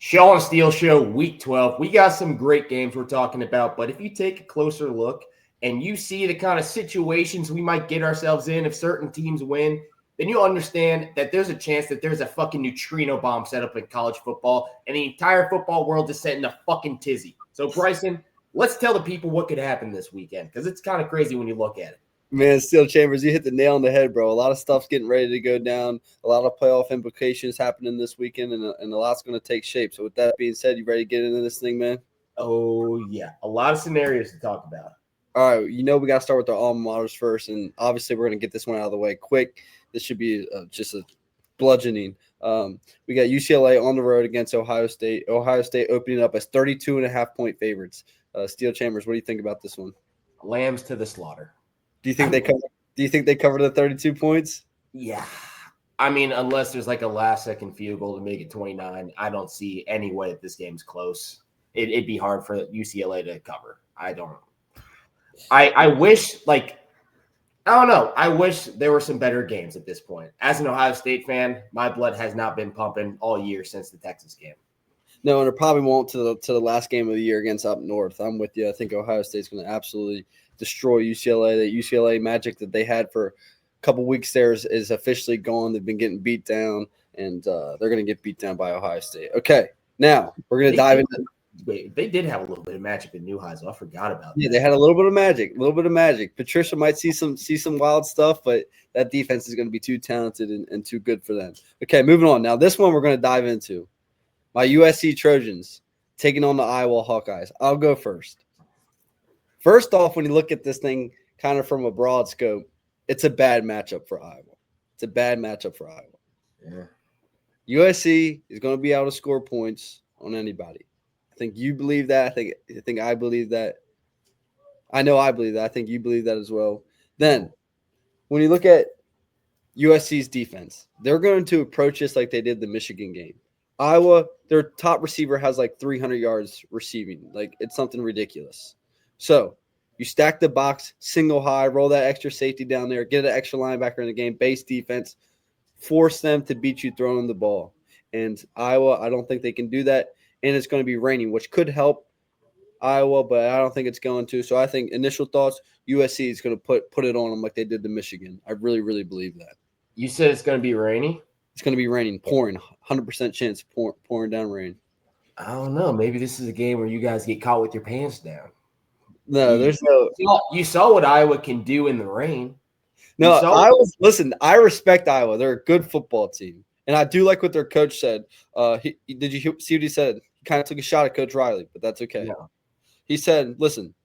Shaw and Steele Show, Week 12. We got some great games we're talking about, but if you take a closer look and you see the kind of situations we might get ourselves in if certain teams win, then you'll understand that there's a chance that there's a fucking neutrino bomb set up in college football, and the entire football world is set in a fucking tizzy. So, Bryson, let's tell the people what could happen this weekend, because it's kind of crazy when you look at it. Man, Steel Chambers, you hit the nail on the head, bro. A lot of stuff's getting ready to go down. A lot of playoff implications happening this weekend, and a lot's going to take shape. So with that being said, you ready to get into this thing, man? Oh, yeah. A lot of scenarios to talk about. All right, we got to start with our alma maters first, and obviously we're going to get this one out of the way quick. This should be just a bludgeoning. We got UCLA on the road against Ohio State. Ohio State opening up as 32.5-point favorites. Steel Chambers, what do you think about this one? Lambs to the slaughter. Do you think they cover? Do you think they cover the 32 points? Yeah. I mean, unless there's like a last-second field goal to make it 29, I don't see any way that this game's close. It'd be hard for UCLA to cover. I don't. I wish, like, I don't know. I wish there were some better games at this point. As an Ohio State fan, my blood has not been pumping all year since the Texas game. No, and it probably won't to the last game of the year against up north. I'm with you. I think Ohio State's going to absolutely destroy UCLA. That UCLA magic that they had for a couple weeks there is officially gone. They've been getting beat down, and they're going to get beat down by Ohio State. Okay, now we're going to dive into. Wait, they did have a little bit of magic in Newheiser. I forgot about that. Yeah, they had a little bit of magic. Patricia might see some wild stuff, but that defense is going to be too talented and too good for them. Okay, moving on. Now this one we're going to dive into. My USC Trojans taking on the Iowa Hawkeyes. I'll go first. First off, when you look at this thing kind of from a broad scope, it's a bad matchup for Iowa. Yeah. USC is going to be able to score points on anybody. I think you believe that. I think I believe that. I know I believe that. I think you believe that as well. Then, when you look at USC's defense, they're going to approach this like they did the Michigan game. Iowa, their top receiver has like 300 yards receiving. Like, it's something ridiculous. So, you stack the box, single high, roll that extra safety down there, get an extra linebacker in the game, base defense, force them to beat you throwing the ball. And Iowa, I don't think they can do that. And it's going to be raining, which could help Iowa, but I don't think it's going to. So I think initial thoughts, USC is going to put it on them like they did to Michigan. I really, really believe that. You said it's going to be rainy? It's going to be raining, pouring, 100% chance of pouring down rain. I don't know. Maybe this is a game where you guys get caught with your pants down. No, there's no. You saw what Iowa can do in the rain. No, listen, I respect Iowa. They're a good football team. And I do like what their coach said. Did you see what he said? He kind of took a shot at Coach Riley, but that's okay. Yeah. He said, listen,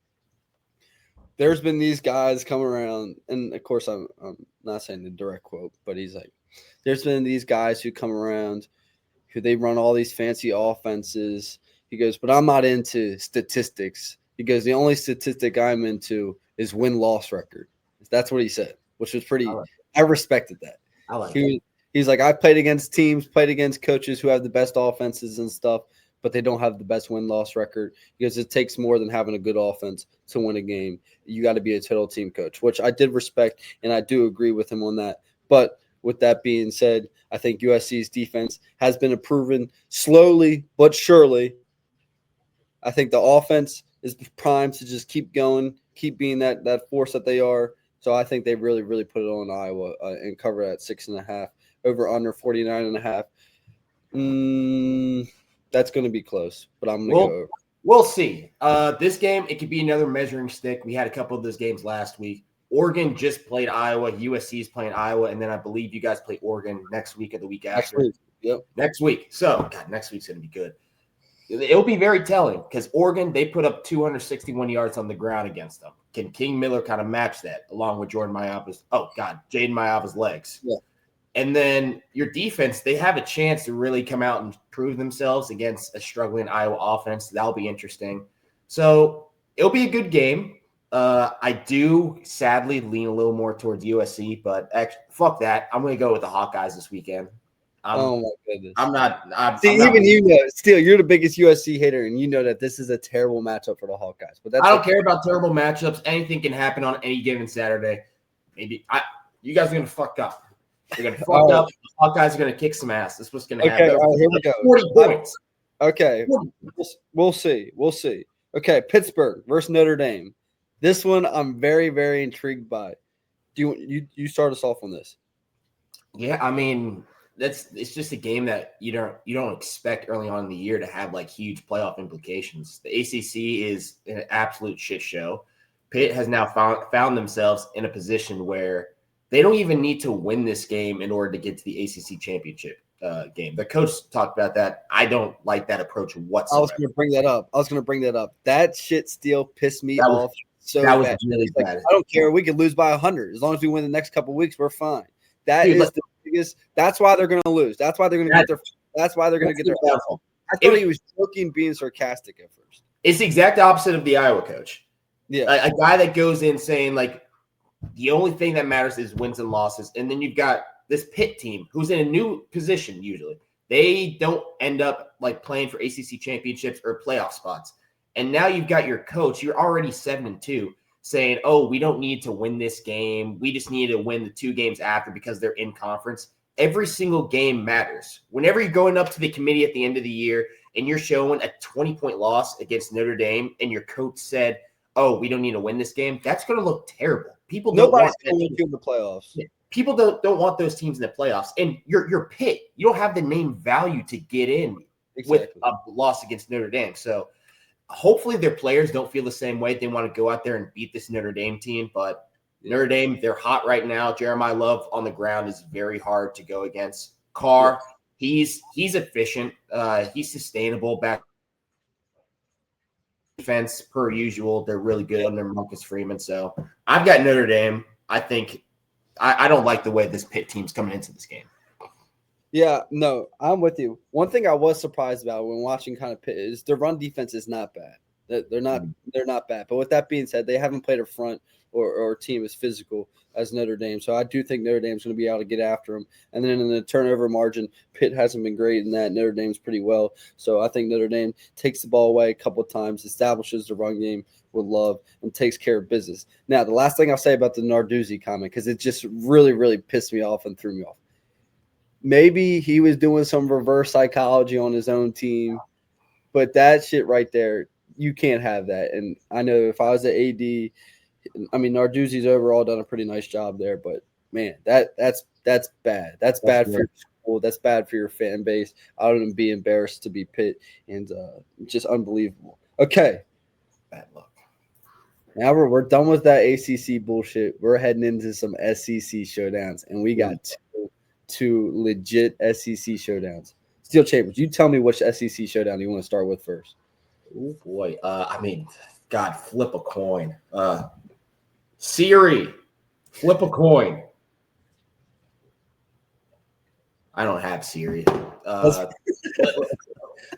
there's been these guys come around, and of course I'm not saying the direct quote, but he's like, there's been these guys who come around who they run all these fancy offenses. He goes, but I'm not into statistics. He goes, the only statistic I'm into is win-loss record. That's what he said, which was pretty – I respected that. I like it. He's like, I've played against teams, played against coaches who have the best offenses and stuff, but they don't have the best win-loss record because it takes more than having a good offense to win a game. You got to be a total team coach, which I did respect, and I do agree with him on that. But with that being said, I think USC's defense has been improving slowly but surely. I think the offense is primed to just keep going, keep being that force that they are. So I think they really, really put it on Iowa and cover at 6.5. Over under 49.5. That's going to be close, but I'm going to go over. We'll see. This game, it could be another measuring stick. We had a couple of those games last week. Oregon just played Iowa. USC is playing Iowa, and then I believe you guys play Oregon next week or the week after. Next week. Yep. Next week. So, God, next week's going to be good. It'll be very telling because Oregon, they put up 261 yards on the ground against them. Can King Miller kind of match that along with Jaden Mayapa's legs? Yeah. And then your defense, they have a chance to really come out and prove themselves against a struggling Iowa offense. That'll be interesting. So it'll be a good game. I do sadly lean a little more towards USC, but fuck that. I'm going to go with the Hawkeyes this weekend. Oh, my goodness. You know, Steele, you're the biggest USC hater, and you know that this is a terrible matchup for the Hawkeyes. But I don't care about terrible matchups. Anything can happen on any given Saturday. You guys are going to fuck up. They're going to fuck up. The Hawkeyes are going to kick some ass. That's what's going to happen. Okay, all right, here we go. 40 points. Okay, we'll see. We'll see. Okay, Pittsburgh versus Notre Dame. This one I'm very, very intrigued by. Do you start us off on this? Yeah, I mean, it's just a game that you don't expect early on in the year to have like huge playoff implications. The ACC is an absolute shit show. Pitt has now found themselves in a position where they don't even need to win this game in order to get to the ACC championship game. The coach talked about that. I don't like that approach whatsoever. I was going to bring that up. That shit Steele pissed me off so that was bad. really like, bad. I don't care. We could lose by 100 as long as we win the next couple of weeks. We're fine. That Dude, is the biggest. That's why they're going to lose. That's why they're going to get their. That's why they're going to get their. I thought he was joking, being sarcastic at first. It's the exact opposite of the Iowa coach. Yeah, a guy that goes in saying like the only thing that matters is wins and losses, and then you've got this Pitt team who's in a new position. Usually, they don't end up like playing for ACC championships or playoff spots. And now you've got your coach. You're already 7-2, saying, "Oh, we don't need to win this game. We just need to win the 2 games after because they're in conference." Every single game matters. Whenever you're going up to the committee at the end of the year and you're showing a 20-point loss against Notre Dame, and your coach said, "Oh, we don't need to win this game," that's going to look terrible. People don't want to win in the playoffs. People don't want those teams in the playoffs. And you're Pitt. You don't have the name value to get in with a loss against Notre Dame. So hopefully their players don't feel the same way. They want to go out there and beat this Notre Dame team. But Notre Dame, they're hot right now. Jeremiah Love on the ground is very hard to go against. Carr, he's efficient. He's sustainable back. Defense per usual. They're really good under Marcus Freeman. So I've got Notre Dame. I think I don't like the way this Pitt team's coming into this game. Yeah, no, I'm with you. One thing I was surprised about when watching kind of Pitt is their run defense is not bad. They're not bad. But with that being said, they haven't played a front or team as physical as Notre Dame. So I do think Notre Dame's going to be able to get after them. And then in the turnover margin, Pitt hasn't been great in that. Notre Dame's pretty well. So I think Notre Dame takes the ball away a couple of times, establishes the run game with Love, and takes care of business. Now, the last thing I'll say about the Narduzzi comment, because it just really, really pissed me off and threw me off. Maybe he was doing some reverse psychology on his own team, but that shit right there, you can't have that. And I know if I was the AD, I mean, Narduzzi's overall done a pretty nice job there, but man, that's bad. That's bad for your school. That's bad for your fan base. I wouldn't be embarrassed to be Pitt, and just unbelievable. Okay, bad luck. Now we're done with that ACC bullshit. We're heading into some SEC showdowns, and we got two legit SEC showdowns. Steele Chambers, you tell me which SEC showdown you want to start with first. Oh boy, I mean, God, flip a coin. Siri, flip a coin. I don't have Siri.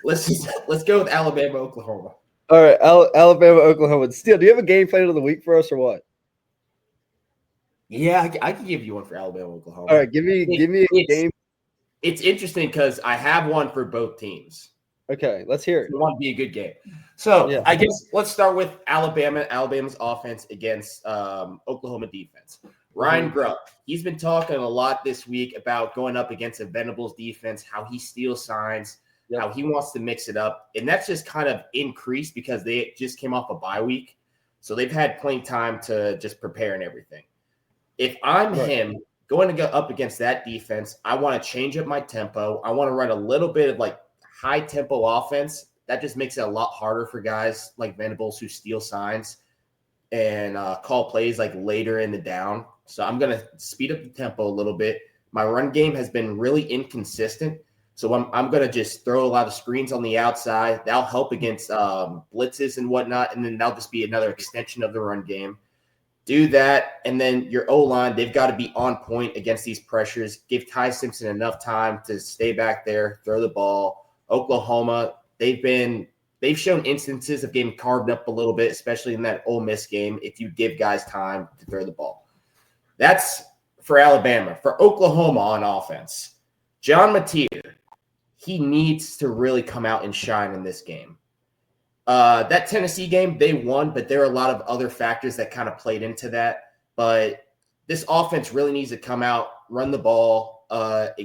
Let's go with Alabama, Oklahoma. All right, Alabama, Oklahoma. Steele, do you have a game plan of the week for us or what? Yeah, I can give you one for Alabama, Oklahoma. All right, give me a game. It's interesting because I have one for both teams. Okay, let's hear it. It want to be a good game. So yeah. I guess let's start with Alabama's offense against Oklahoma defense. Ryan Grubb, he's been talking a lot this week about going up against a Venables defense, how he steals signs, how he wants to mix it up. And that's just kind of increased because they just came off a bye week. So they've had plenty of time to just prepare and everything. If I'm him going to go up against that defense, I want to change up my tempo. I want to run a little bit of like high tempo offense. That just makes it a lot harder for guys like Venables who steal signs and call plays like later in the down. So I'm going to speed up the tempo a little bit. My run game has been really inconsistent. So I'm going to just throw a lot of screens on the outside. That'll help against blitzes and whatnot. And then that'll just be another extension of the run game. Do that. And then your O-line, they've got to be on point against these pressures. Give Ty Simpson enough time to stay back there, throw the ball. Oklahoma, they've shown instances of getting carved up a little bit, especially in that Ole Miss game, if you give guys time to throw the ball. That's for Alabama. For Oklahoma on offense, John Mateer, he needs to really come out and shine in this game. That Tennessee game, they won, but there are a lot of other factors that kind of played into that. But this offense really needs to come out, run the ball,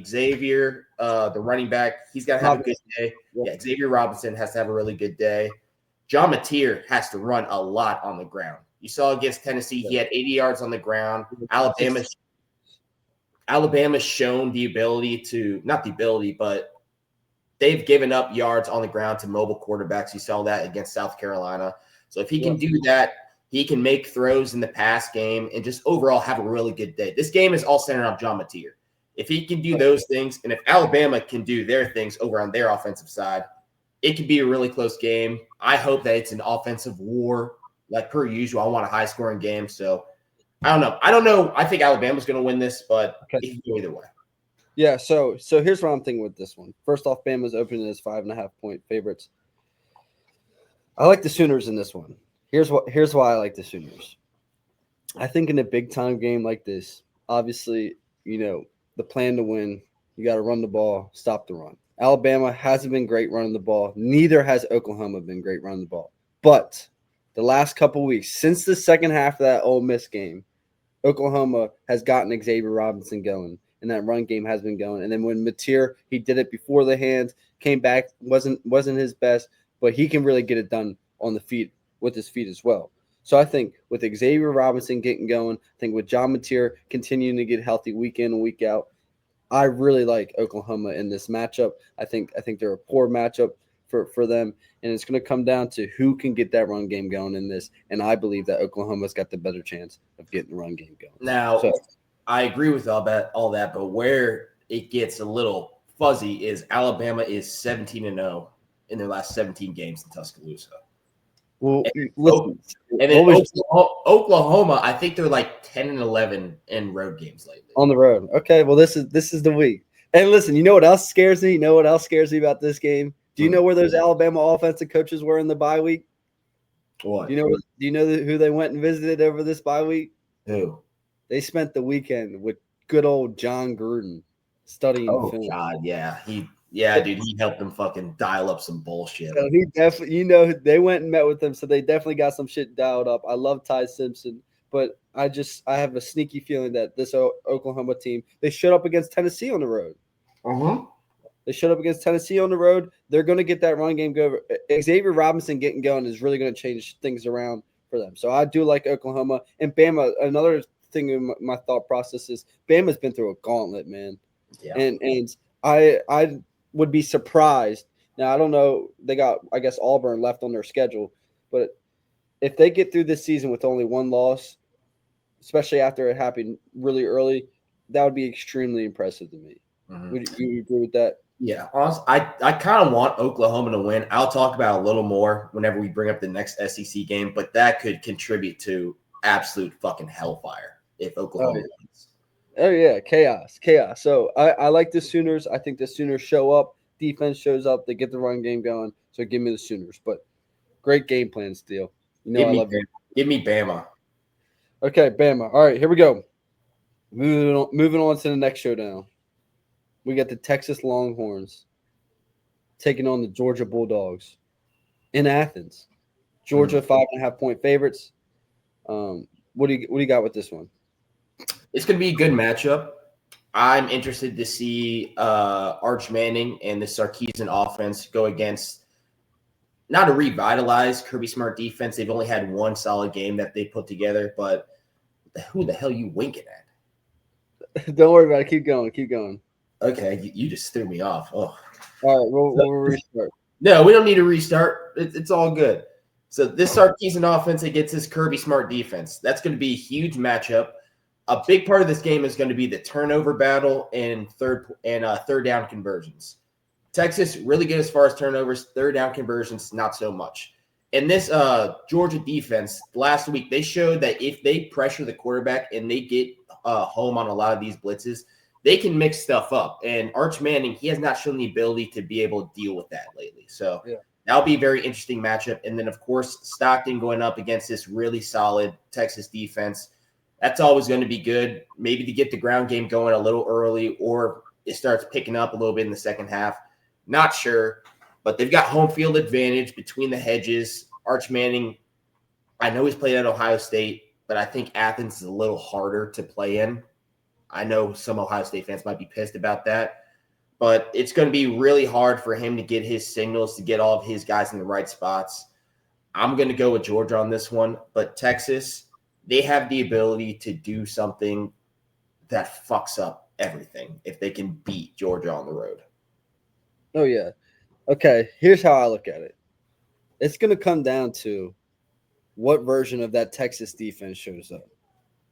Xavier, the running back, he's got to have a good day. Yeah, Xavier Robinson has to have a really good day. John Mateer has to run a lot on the ground. You saw against Tennessee, he had 80 yards on the ground. Alabama's shown the ability to, not the ability, but they've given up yards on the ground to mobile quarterbacks. You saw that against South Carolina. So if he can do that, he can make throws in the pass game and just overall have a really good day. This game is all centered on John Mateer. If he can do those things, and if Alabama can do their things over on their offensive side, it could be a really close game. I hope that it's an offensive war. Like per usual, I want a high-scoring game. So I don't know. I think Alabama's going to win this, but it can go either way. Yeah, so here's what I'm thinking with this one. First off, Bama's opening as 5.5-point favorites. I like the Sooners in this one. Here's why I like the Sooners. I think in a big-time game like this, obviously, the plan to win, you got to run the ball, stop the run. Alabama hasn't been great running the ball. Neither has Oklahoma been great running the ball. But the last couple weeks, since the second half of that Ole Miss game, Oklahoma has gotten Xavier Robinson going, and that run game has been going. And then when Mateer, he did it before the hands, came back, wasn't his best, but he can really get it done on the feet with his feet as well. So I think with Xavier Robinson getting going, I think with John Mateer continuing to get healthy week in and week out, I really like Oklahoma in this matchup. I think they're a poor matchup for them, and it's going to come down to who can get that run game going in this. And I believe that Oklahoma's got the better chance of getting the run game going. Now, I agree with all that, but where it gets a little fuzzy is Alabama is 17-0 in their last 17 games in Tuscaloosa. Well, Oklahoma, I think they're like 10-11 in road games lately. On the road. Okay, well, this is the week. And listen, you know what else scares me? You know what else scares me about this game? Do you know where those Alabama offensive coaches were in the bye week? What? Do you know who they went and visited over this bye week? Who? They spent the weekend with good old John Gruden studying film. Oh, God, yeah. Dude, he helped them fucking dial up some bullshit. So he definitely, they went and met with him, so they definitely got some shit dialed up. I love Ty Simpson, but I have a sneaky feeling that this Oklahoma team, they showed up against Tennessee on the road. They showed up against Tennessee on the road. They're going to get that run game go. Xavier Robinson getting going is really going to change things around for them. So I do like Oklahoma. And Bama, another thing in my thought process is Bama's been through a gauntlet, man. Yeah. And I would be surprised. Now, I don't know. They got, I guess, Auburn left on their schedule. But if they get through this season with only one loss, especially after it happened really early, that would be extremely impressive to me. Would you agree with that? Yeah, honestly, I kind of want Oklahoma to win. I'll talk about it a little more whenever we bring up the next SEC game, but that could contribute to absolute fucking hellfire if Oklahoma wins. Oh, yeah, chaos. So I like the Sooners. I think the Sooners show up. Defense shows up. They get the run game going. So give me the Sooners. But great game plan, Steele. I love it. Give me Bama. Okay, Bama. All right, here we go. Moving on to the next showdown. We got the Texas Longhorns taking on the Georgia Bulldogs in Athens. Georgia 5.5-point favorites. What do you got with this one? It's going to be a good matchup. I'm interested to see Arch Manning and the Sarkisian offense go against not a revitalized Kirby Smart defense. They've only had one solid game that they put together, but who the hell are you winking at? Don't worry about it. Keep going. Okay, you just threw me off. Oh. All right, we'll restart. No, we don't need to restart. It's all good. So this Sarkisian offense against this Kirby Smart defense, that's going to be a huge matchup. A big part of this game is going to be the turnover battle and third down conversions. Texas really good as far as turnovers, third down conversions, not so much. And this Georgia defense last week, they showed that if they pressure the quarterback and they get home on a lot of these blitzes, they can mix stuff up. And Arch Manning, he has not shown the ability to be able to deal with that lately. So that'll be a very interesting matchup. And then, of course, Stockton going up against this really solid Texas defense. That's always going to be good. Maybe to get the ground game going a little early, or it starts picking up a little bit in the second half. Not sure. But they've got home field advantage between the hedges. Arch Manning, I know he's played at Ohio State, but I think Athens is a little harder to play in. I know some Ohio State fans might be pissed about that, but it's going to be really hard for him to get his signals, to get all of his guys in the right spots. I'm going to go with Georgia on this one, but Texas, they have the ability to do something that fucks up everything if they can beat Georgia on the road. Oh, yeah. Okay, here's how I look at it. It's going to come down to what version of that Texas defense shows up.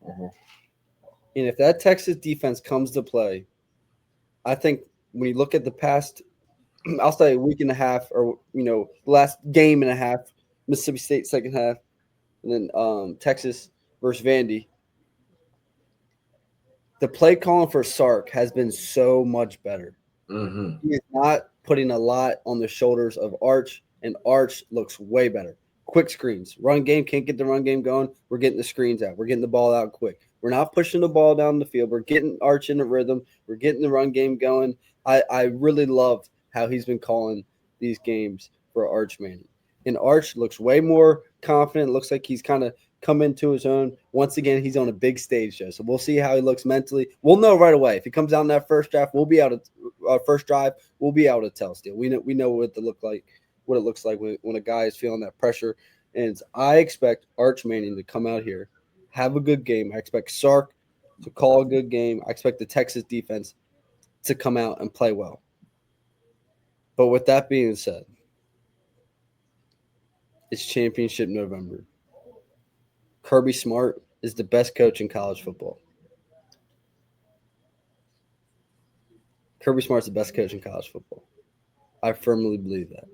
Mm-hmm. And if that Texas defense comes to play, I think when you look at the past, I'll say a week and a half or, last game and a half, Mississippi State second half, and then Texas versus Vandy, the play calling for Sark has been so much better. Mm-hmm. He is not putting a lot on the shoulders of Arch, and Arch looks way better. Quick screens. Run game, can't get the run game going. We're getting the screens out. We're getting the ball out quick. We're not pushing the ball down the field. We're getting Arch in the rhythm. We're getting the run game going. I really love how he's been calling these games for Arch Manning. And Arch looks way more confident. Looks like he's kind of come into his own. Once again, he's on a big stage, though. So we'll see how he looks mentally. We'll know right away. If he comes out in that first draft, we'll be able to first drive, we'll be able to tell Steele. We know what it looks like when a guy is feeling that pressure. And I expect Arch Manning to come out here, have a good game. I expect Sark to call a good game. I expect the Texas defense to come out and play well. But with that being said, it's championship November. Kirby Smart is the best coach in college football. Kirby Smart's the best coach in college football. I firmly believe that.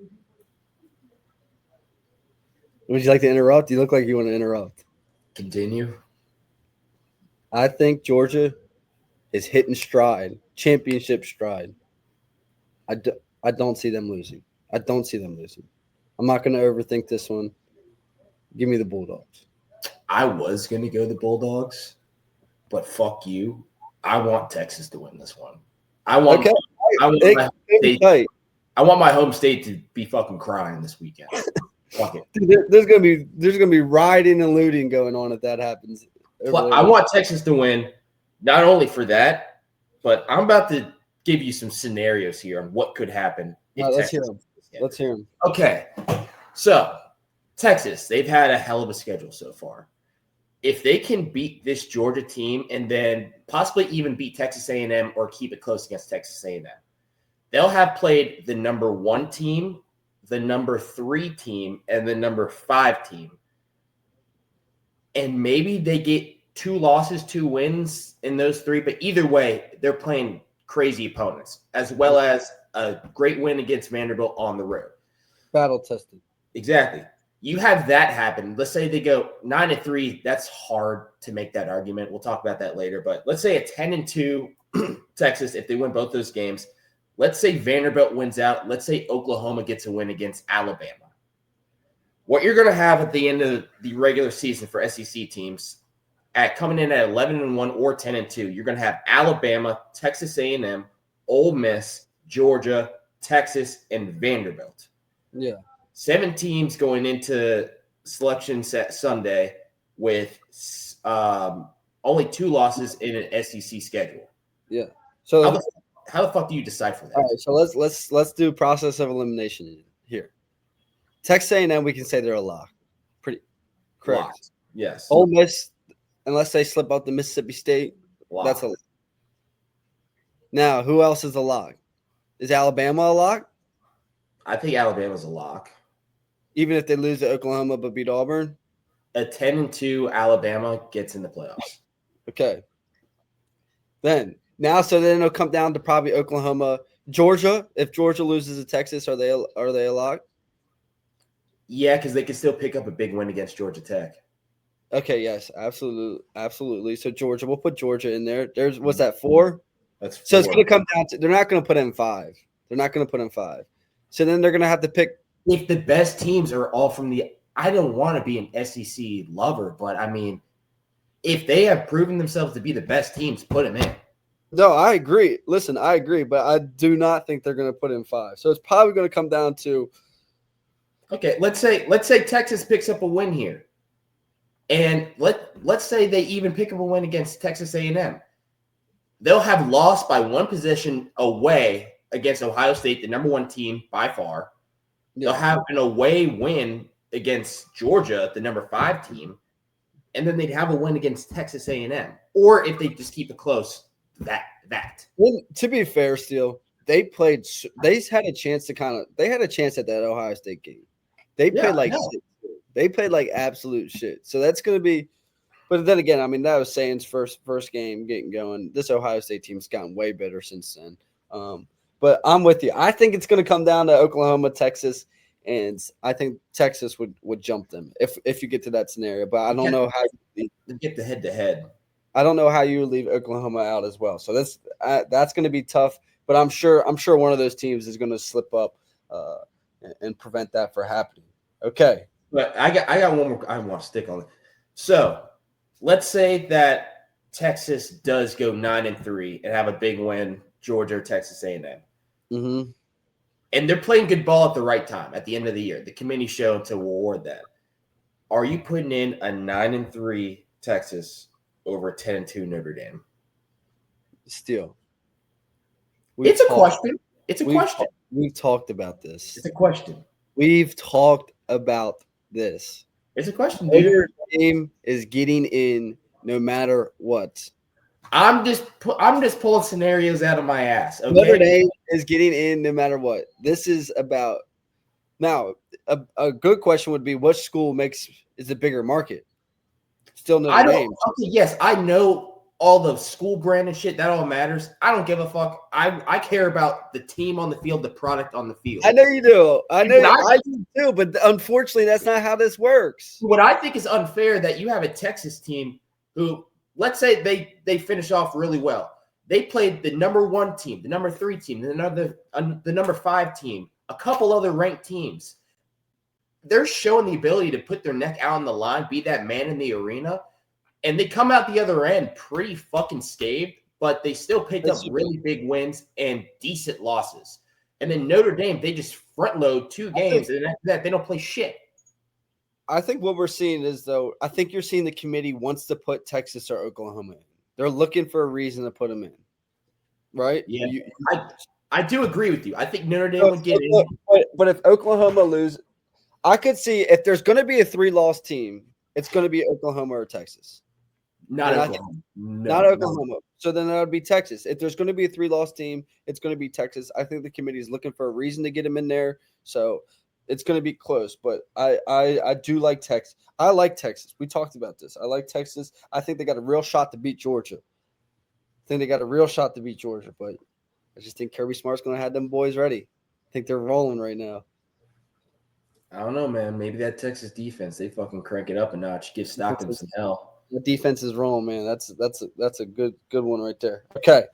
Would you like to interrupt? You look like you want to interrupt. Continue. I think Georgia is hitting stride, championship stride. I don't see them losing. I'm not going to overthink this one. Give me the Bulldogs. I was going to go the Bulldogs, but fuck you. I want Texas to win this one. I want my home state to be fucking crying this weekend. Fuck it. Dude, there's gonna be rioting and looting going on if that happens. I want Texas to win, not only for that, but I'm about to give you some scenarios here on what could happen. Let's hear them. Okay, so Texas, they've had a hell of a schedule so far. If they can beat this Georgia team and then possibly even beat Texas A&M or keep it close against Texas A&M, they'll have played the number 1 team, the number 3 team, and the number 5 team. And maybe they get 2 losses, 2 wins in those 3. But either way, they're playing crazy opponents, as well as a great win against Vanderbilt on the road. Battle tested. Exactly. You have that happen. Let's say they go 9-3. That's hard to make that argument. We'll talk about that later. But let's say a 10-2 Texas, if they win both those games. Let's say Vanderbilt wins out. Let's say Oklahoma gets a win against Alabama. What you're going to have at the end of the regular season for SEC teams, at coming in at 11-1 or 10-2, you're going to have Alabama, Texas A&M, Ole Miss, Georgia, Texas, and Vanderbilt. Yeah. 7 teams going into Selection Sunday with only 2 losses in an SEC schedule. Yeah. So how the fuck do you decide for that? All right, so let's do process of elimination here. Texas A&M, we can say they're a lock. Pretty correct. Locked. Yes. Ole Miss, unless they slip out the Mississippi State, Locked. that's a lock. Now, who else is a lock? Is Alabama a lock? I think Alabama's a lock. Even if they lose to Oklahoma but beat Auburn? A 10-2 Alabama gets in the playoffs. Okay. Then it'll come down to probably Oklahoma, Georgia. If Georgia loses to Texas, are they a lock? Yeah, because they can still pick up a big win against Georgia Tech. Okay, yes, absolutely. So Georgia, we'll put Georgia in there. What's that, 4? That's 4. So it's going to come down to, they're not going to put in 5. So then they're going to have to pick. If the best teams are all from I don't want to be an SEC lover, but I mean, if they have proven themselves to be the best teams, put them in. No, I agree. Listen, I agree, but I do not think they're going to put in 5. So it's probably going to come down to. Okay, let's say Texas picks up a win here, and let's say they even pick up a win against Texas A&M. they'll have lost by one position away against Ohio State, the number 1 team by far. They'll have an away win against Georgia, the number 5 team, and then they'd have a win against Texas A&M. Or if they just keep it close, that. Well, to be fair, Steele, they had a chance at that Ohio State game. They played like shit. They played like absolute shit. So that's going to be – but then again, I mean, that was Saints' first game getting going. This Ohio State team's gotten way better since then. But I'm with you. I think it's going to come down to Oklahoma, Texas, and I think Texas would jump them if you get to that scenario. But I don't know how you get the head-to-head. I don't know how you leave Oklahoma out as well. So that's going to be tough. But I'm sure one of those teams is going to slip up and prevent that from happening. Okay. But I got one more. I want to stick on it. So let's say that Texas does go 9-3 and have a big win, Georgia or Texas A&M. Mm-hmm. And they're playing good ball at the right time at the end of the year. The committee showed to reward that. Are you putting in a 9-3 Texas over a 10-2 Notre Dame? Still. It's a question. It's a question. We've talked about this. It's a question. We've talked about this. It's a question, dude. Notre Dame is getting in no matter what. I'm just pulling scenarios out of my ass. Okay? Notre Dame is getting in no matter what. This is about now. A good question would be, which school is a bigger market? Still Notre Dame. Okay, yes, I know all the school brand and shit. That all matters. I don't give a fuck. I care about the team on the field, the product on the field. I know you do. I do too. But unfortunately, that's not how this works. What I think is unfair that you have a Texas team who, let's say they finish off really well. They played the number 1 team, the number 3 team, the number 5 team, a couple other ranked teams. They're showing the ability to put their neck out on the line, be that man in the arena, and they come out the other end pretty fucking scathed, but they still picked up really big wins and decent losses. And then Notre Dame, they just front load 2 games, and after that, they don't play shit. I think what we're seeing is, though, I think you're seeing the committee wants to put Texas or Oklahoma in. They're looking for a reason to put them in, right? Yeah, I do agree with you. I think Notre Dame would get in. But if Oklahoma lose, I could see if there's going to be a 3-loss team, it's going to be Oklahoma or Texas. Not Oklahoma. Not Oklahoma. So then that would be Texas. If there's going to be a 3-loss team, it's going to be Texas. I think the committee is looking for a reason to get them in there. So it's going to be close. But I do like Texas. I like Texas. We talked about this. I like Texas. I think they got a real shot to beat Georgia. But I just think Kirby Smart's going to have them boys ready. I think they're rolling right now. I don't know, man. Maybe that Texas defense, they fucking crank it up a notch. Give Stockton some hell. The defense is rolling, man. That's a good one right there. Okay,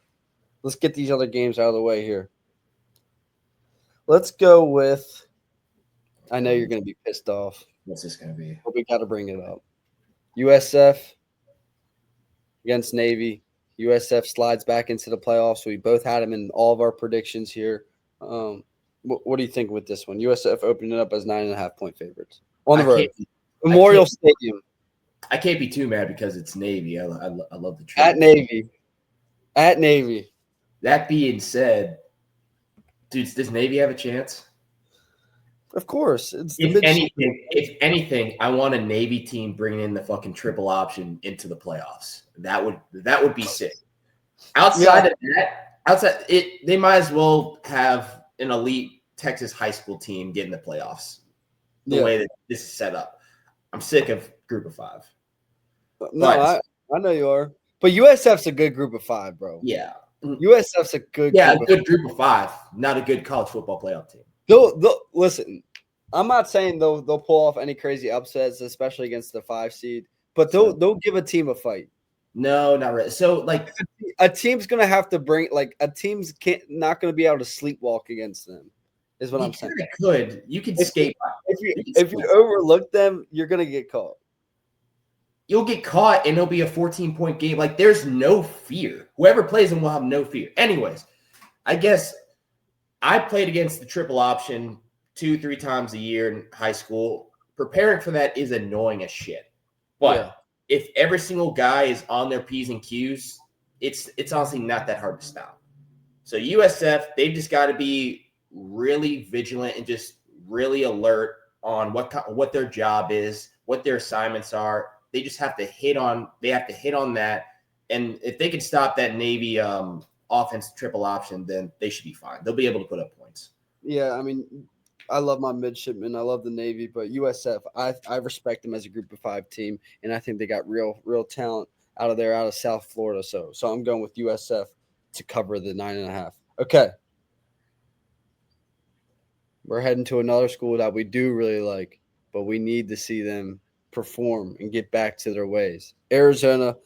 let's get these other games out of the way here. Let's go with. I know you're going to be pissed off. What's this going to be? But we got to bring it up. USF against Navy. USF slides back into the playoffs. We both had them in all of our predictions here. What do you think with this one? USF opening it up as 9.5-point favorites on the road, Memorial Stadium. I can't be too mad because it's Navy. I love the trip. At Navy. That being said, dude, does Navy have a chance? Of course. If anything, I want a Navy team bringing in the fucking triple option into the playoffs. That would be sick. Outside of that, they might as well have an elite Texas high school team get in the playoffs. The way that this is set up. I'm sick of Group of 5. I know you are. But USF's a good Group of 5, bro. Yeah. USF's a good Group of 5, not a good college football playoff team. Listen, I'm not saying they'll pull off any crazy upsets, especially against the 5 seed, but they'll give a team a fight. No, not really. So, like, a team's gonna have to bring not gonna be able to sleepwalk against them. Is what I'm saying. You can skate. If you overlook them, you're gonna get caught. You'll get caught, and it'll be a 14-point game. Like, there's no fear. Whoever plays them will have no fear. Anyways, I guess I played against the triple option 2-3 times a year in high school. Preparing for that is annoying as shit. But if every single guy is on their P's and Q's, it's honestly not that hard to stop. So USF, they've just got to be really vigilant and just really alert on what their job is, what their assignments are. They just have to hit on that. And if they can stop that Navy offense triple option, then they should be fine. They'll be able to put up points. Yeah, I mean, I love my midshipmen. I love the Navy, but USF, I respect them as a Group of 5 team, and I think they got real talent out of South Florida. So I'm going with USF to cover the 9.5. Okay, we're heading to another school that we do really like, but we need to see them perform and get back to their ways. Arizona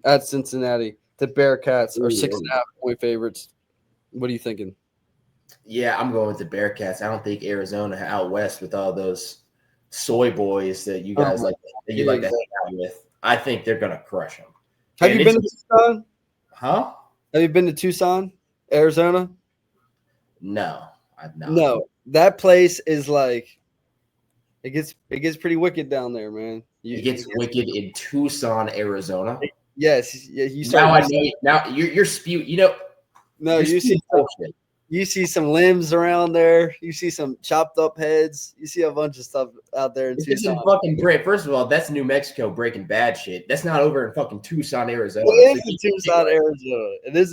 at Cincinnati. The Bearcats are 6.5-point favorites. What are you thinking? Yeah, I'm going with the Bearcats. I don't think Arizona out west with all those soy boys that you guys like to hang out with. I think they're going to crush them. Have you been to Tucson? Huh? Have you been to Tucson, Arizona? No, I've not. No, that place is like it gets pretty wicked down there, man. It gets wicked in Tucson, Arizona. Yes, yeah. You start. Now I know. Now you're spewing. You know. No, you see some limbs around there. You see some chopped up heads. You see a bunch of stuff out there in Tucson. Fucking great. First of all, that's New Mexico Breaking Bad shit. That's not over in fucking Tucson, Arizona. It is in Tucson, Arizona. It is.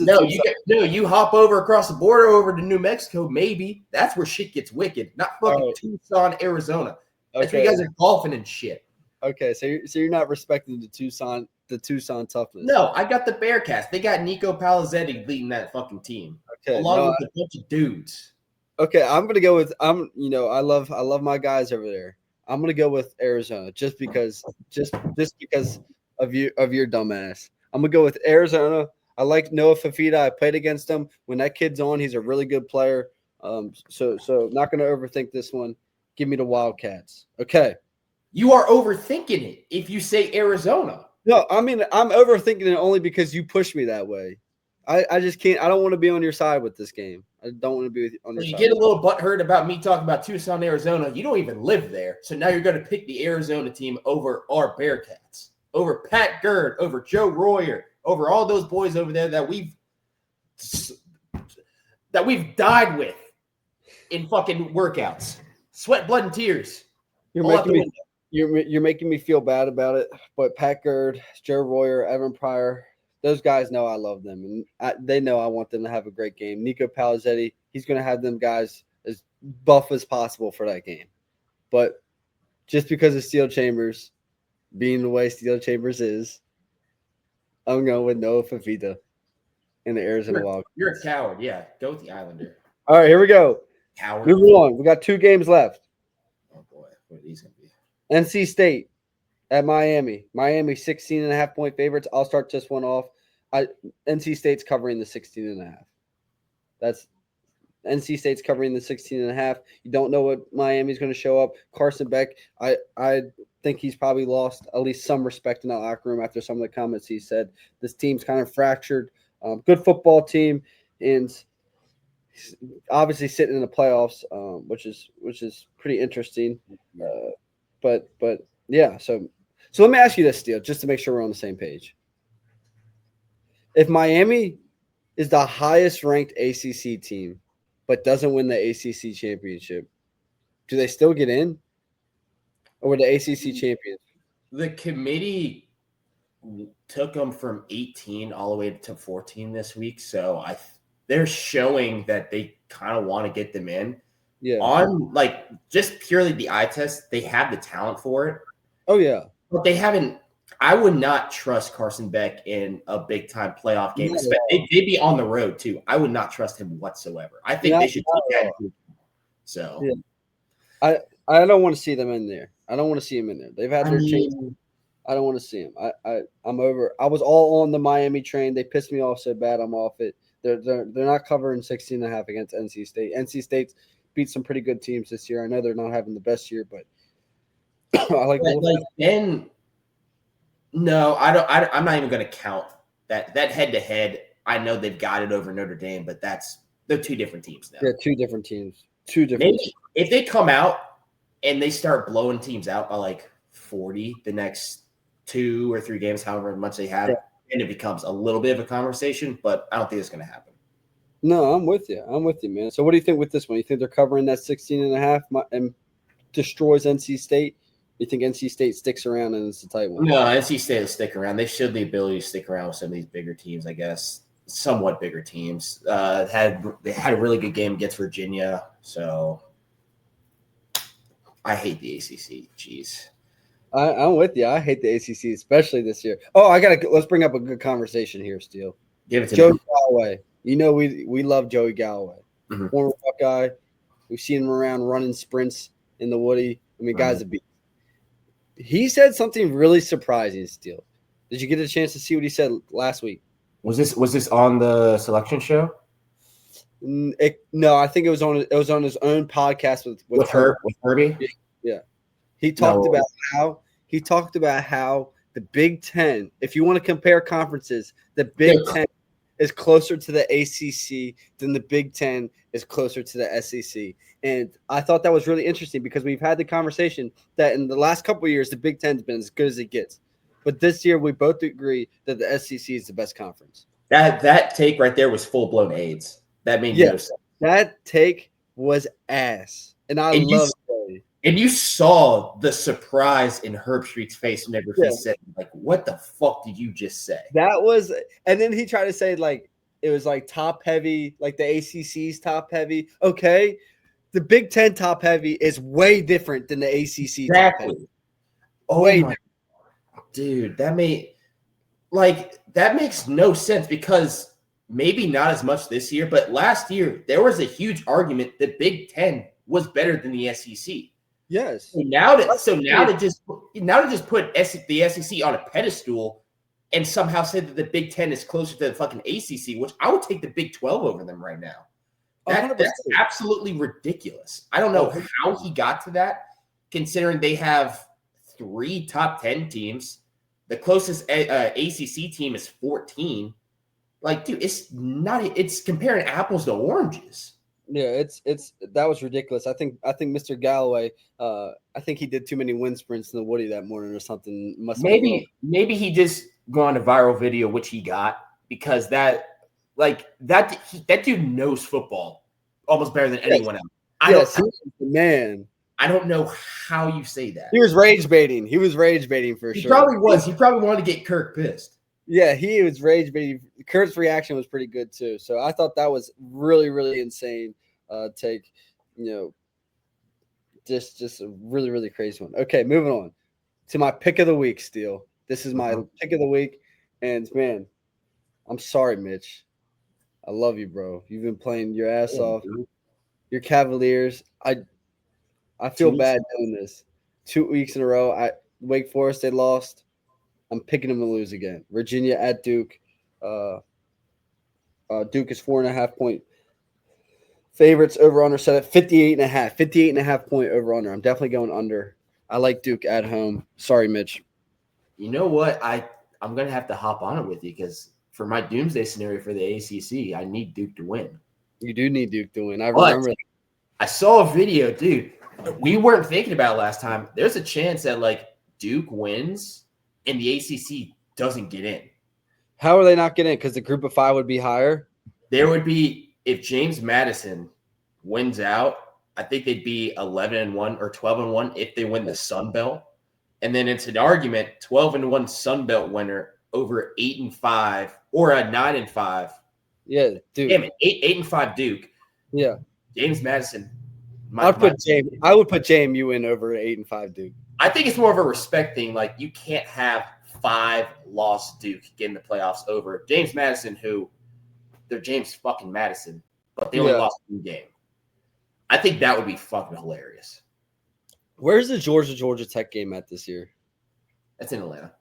You hop over across the border over to New Mexico. Maybe that's where shit gets wicked. Not fucking Tucson, Arizona. That's where you guys are golfing and shit. Okay, so you're not respecting the Tucson toughness. No, I got the Bearcats. They got Nico Palazetti leading that fucking team. Okay, along with a bunch of dudes. Okay, I'm gonna go with I love my guys over there. I'm gonna go with Arizona just because of your dumbass. I'm gonna go with Arizona. I like Noah Fafita. I played against him. When that kid's on, he's a really good player. So not gonna overthink this one. Give me the Wildcats. Okay. You are overthinking it if you say Arizona. No, I mean I'm overthinking it only because you pushed me that way. I just can't. I don't want to be on your side with this game. I don't want to be on your side. You get a little butthurt about me talking about Tucson, Arizona. You don't even live there. So now you're going to pick the Arizona team over our Bearcats, over Pat Gerd, over Joe Royer, over all those boys over there that we've died with in fucking workouts. Sweat, blood, and tears. You're making me feel bad about it. But Pat Gerd, Joe Royer, Evan Pryor, those guys know I love them, and they know I want them to have a great game. Nico Palazetti, he's going to have them guys as buff as possible for that game. But just because of Steele Chambers being the way Steele Chambers is, I'm going with Noah Fafita in the Arizona Wildcats. You're a coward. Yeah, go with the Islander. All right, here we go. Coward. Moving on. We got 2 games left. Oh, boy. What are these going to be? NC State at Miami. Miami 16.5-point favorites. I'll start this one off. NC State's covering the 16.5. That's NC State's covering the 16.5. You don't know what Miami's going to show up. Carson Beck, I think he's probably lost at least some respect in that locker room after some of the comments he said. This team's kind of fractured. Good football team, and obviously sitting in the playoffs, which is pretty interesting. But yeah, so let me ask you this, Steele, just to make sure we're on the same page. If Miami is the highest ranked ACC team, but doesn't win the ACC championship, do they still get in? Or were the ACC champions? The committee took them from 18 all the way to 14 this week, so they're showing that they kind of want to get them in. Yeah. On just purely the eye test, they have the talent for it. Oh yeah. But they haven't. I would not trust Carson Beck in a big time playoff game. They'd be on the road too. I would not trust him whatsoever. I think they should take that. So yeah. I don't want to see them in there. I don't want to see him in there. They've had their chance. I don't want to see him. I'm over. I was all on the Miami train. They pissed me off so bad. I'm off it. They're not covering 16.5 against NC State. NC State's beat some pretty good teams this year. I know they're not having the best year, but I like then. No, I don't. I'm not even going to count that head to head. I know they've got it over Notre Dame, but they're 2 different teams now. Yeah, 2 different teams. 2 different. Maybe if they come out and they start blowing teams out by 40 the next 2 or 3 games, however much they have, then it becomes a little bit of a conversation, but I don't think it's going to happen. No, I'm with you. I'm with you, man. So what do you think with this one? You think they're covering that 16.5 and destroys NC State? You think NC State sticks around and it's a tight one? No, NC State will stick around. They should the ability to stick around with some of these bigger teams, I guess. Somewhat bigger teams. They had a really good game against Virginia, so I hate the ACC. Jeez. I'm with you. I hate the ACC, especially this year. Oh, let's bring up a good conversation here, Steele. Give it to Joey me. Galloway. You know we love Joey Galloway. Mhm. Former Buckeye. We've seen him around running sprints in the Woody. I mean, guy's a beast. He said something really surprising, Steele. Did you get a chance to see what he said last week? Was this on the selection show? No, I think it was on his own podcast with Herbie. Yeah, he talked about how the Big Ten. If you want to compare conferences, the Big Ten is closer to the ACC than the Big Ten is closer to the SEC. And I thought that was really interesting because we've had the conversation that in the last couple of years, the Big Ten's been as good as it gets. But this year, we both agree that the SEC is the best conference. That take right there was full-blown AIDS. That made no sense. That take was ass. And I love it. And you saw the surprise in Herb Street's face whenever he said, like, what the fuck did you just say? That was – and then he tried to say, like, it was, like, top-heavy, like the ACC's top-heavy. Okay. The Big Ten top-heavy is way different than the ACC top-heavy. Oh, way different. Dude, that makes no sense because maybe not as much this year, but last year there was a huge argument that Big Ten was better than the SEC. Yes. So now to just put the SEC on a pedestal and somehow say that the Big Ten is closer to the fucking ACC, which I would take the Big 12 over them right now. That's absolutely ridiculous. I don't know how he got to that, considering they have 3 top 10 teams. The closest ACC team is 14. Like, dude, it's comparing apples to oranges. Yeah, that was ridiculous. I think Mr. Galloway, I think he did too many wind sprints in the Woody that morning or something. Maybe he just gone a viral video, which he got, because that dude knows football almost better than anyone else. Man. I don't know how you say that. He was rage baiting. For sure. He probably was. He probably wanted to get Kirk pissed. Yeah, he was rage baiting. Kurt's reaction was pretty good too. So I thought that was really, really insane take. Just a really, really crazy one. Okay, moving on to my pick of the week, Steele. This is my pick of the week. And man, I'm sorry, Mitch. I love you, bro. You've been playing your ass off. Dude. Your Cavaliers. I feel bad doing this. 2 weeks in a row. Wake Forest, they lost. I'm picking them to lose again. Virginia at Duke. Duke is 4.5 point favorites. Over under set at 58.5. 58.5 point over under. I'm definitely going under. I like Duke at home. Sorry, Mitch. You know what? I'm gonna have to hop on it with you because for my doomsday scenario for the ACC, I need Duke to win. You do need Duke to win. I remember. I saw a video, dude. We weren't thinking about it last time. There's a chance that like Duke wins and the ACC doesn't get in. How are they not getting in? Because the group of 5 would be higher? There would be, if James Madison wins out, I think they'd be 11-1 or 12-1 if they win the Sun Belt. And then it's an argument, 12-1 Sun Belt winner over 8-5 or a 9-5. Yeah, Duke. Damn it, 8-5 Duke. Yeah. James Madison. I would put JMU in over 8-5 Duke. I think it's more of a respect thing. Like, you can't have 5-loss Duke get in the playoffs over James Madison, who they're James fucking Madison, but they only lost 1 game. I think that would be fucking hilarious. Where's the Georgia Tech game at this year? That's in Atlanta.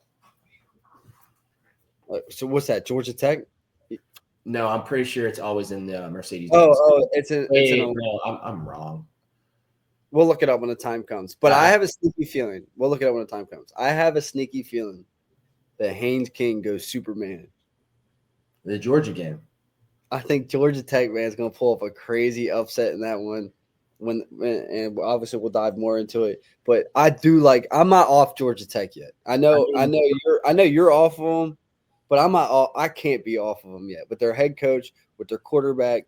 So what's that? Georgia Tech? No, I'm pretty sure it's always in the Mercedes. It's in no, I'm wrong. We'll look it up when the time comes. But I have a sneaky feeling. We'll look it up when the time comes. I have a sneaky feeling that Haynes King goes Superman. The Georgia game. I think Georgia Tech, man, is going to pull up a crazy upset in that one. And obviously we'll dive more into it. But I do I'm not off Georgia Tech yet. I know you're off of them. but I can't be off of them yet. With their head coach, with their quarterback,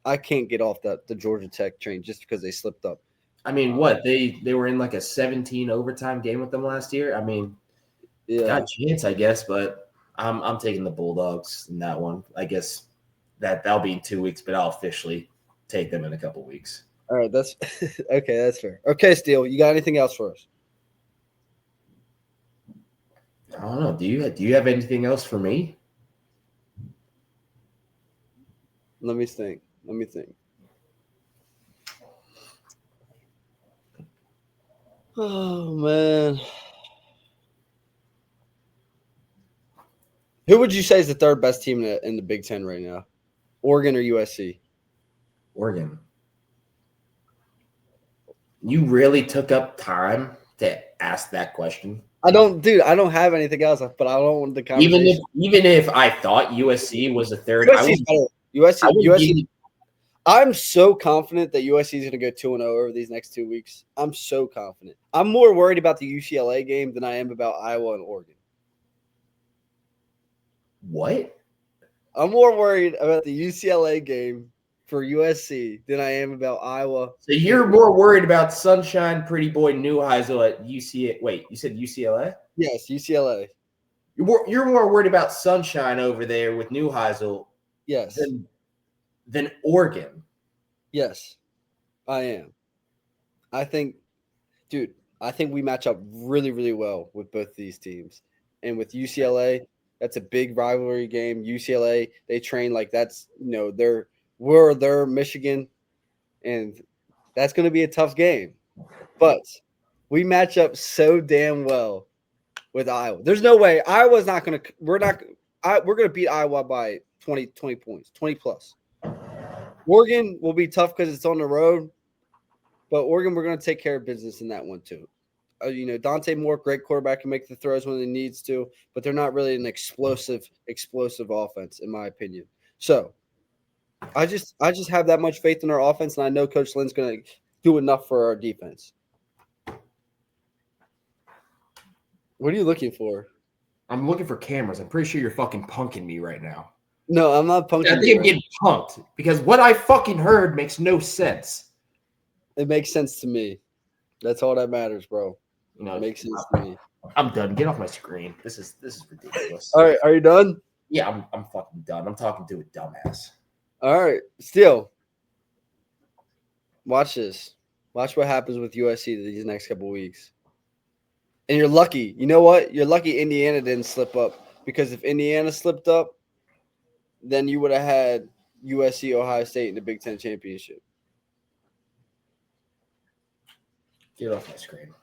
I can't get off the Georgia Tech train just because they slipped up. I mean, what they were in like a 17 overtime game with them last year. I mean, got a chance, I guess, but I'm taking the Bulldogs in that one. I guess that'll be in 2 weeks, but I'll officially take them in a couple weeks. All right, that's okay. That's fair. Okay, Steele, you got anything else for us? I don't know. Do you have anything else for me? Let me think. Oh man, who would you say is the third best team in the Big Ten right now? Oregon or USC? Oregon. You really took up time to ask that question. I don't have anything else, but I don't want the conversation. Even if I thought USC was the third, USC. I'm so confident that USC is going to go 2-0 over these next 2 weeks. I'm so confident. I'm more worried about the UCLA game than I am about Iowa and Oregon. What? I'm more worried about the UCLA game for USC than I am about Iowa. So you're more worried about Sunshine Pretty Boy Neuheisel at UCLA. Wait, you said UCLA? Yes, UCLA. You're more worried about Sunshine over there with Neuheisel. Yes. Than Oregon. Yes, I am. I think we match up really, really well with both these teams. And with UCLA, that's a big rivalry game. UCLA, they train like that's, they're Michigan, and that's going to be a tough game. But we match up so damn well with Iowa. There's no way Iowa's not going to – we're going to beat Iowa by 20 points, 20 plus. Oregon will be tough because it's on the road, but Oregon, we're going to take care of business in that one too. Dante Moore, great quarterback, can make the throws when he needs to, but they're not really an explosive offense, in my opinion. So I just have that much faith in our offense, and I know Coach Lynn's going to do enough for our defense. What are you looking for? I'm looking for cameras. I'm pretty sure you're fucking punking me right now. No, I'm not punking you. I think I'm getting punked because what I fucking heard makes no sense. It makes sense to me. That's all that matters, bro. It makes sense to me. I'm done. Get off my screen. This is ridiculous. All right, are you done? Yeah, I'm fucking done. I'm talking to a dumbass. All right, Steele. Watch this. Watch what happens with USC these next couple weeks. And you're lucky. You know what? You're lucky Indiana didn't slip up, because if Indiana slipped up, then you would have had USC, Ohio State in the Big Ten championship. Get off my screen.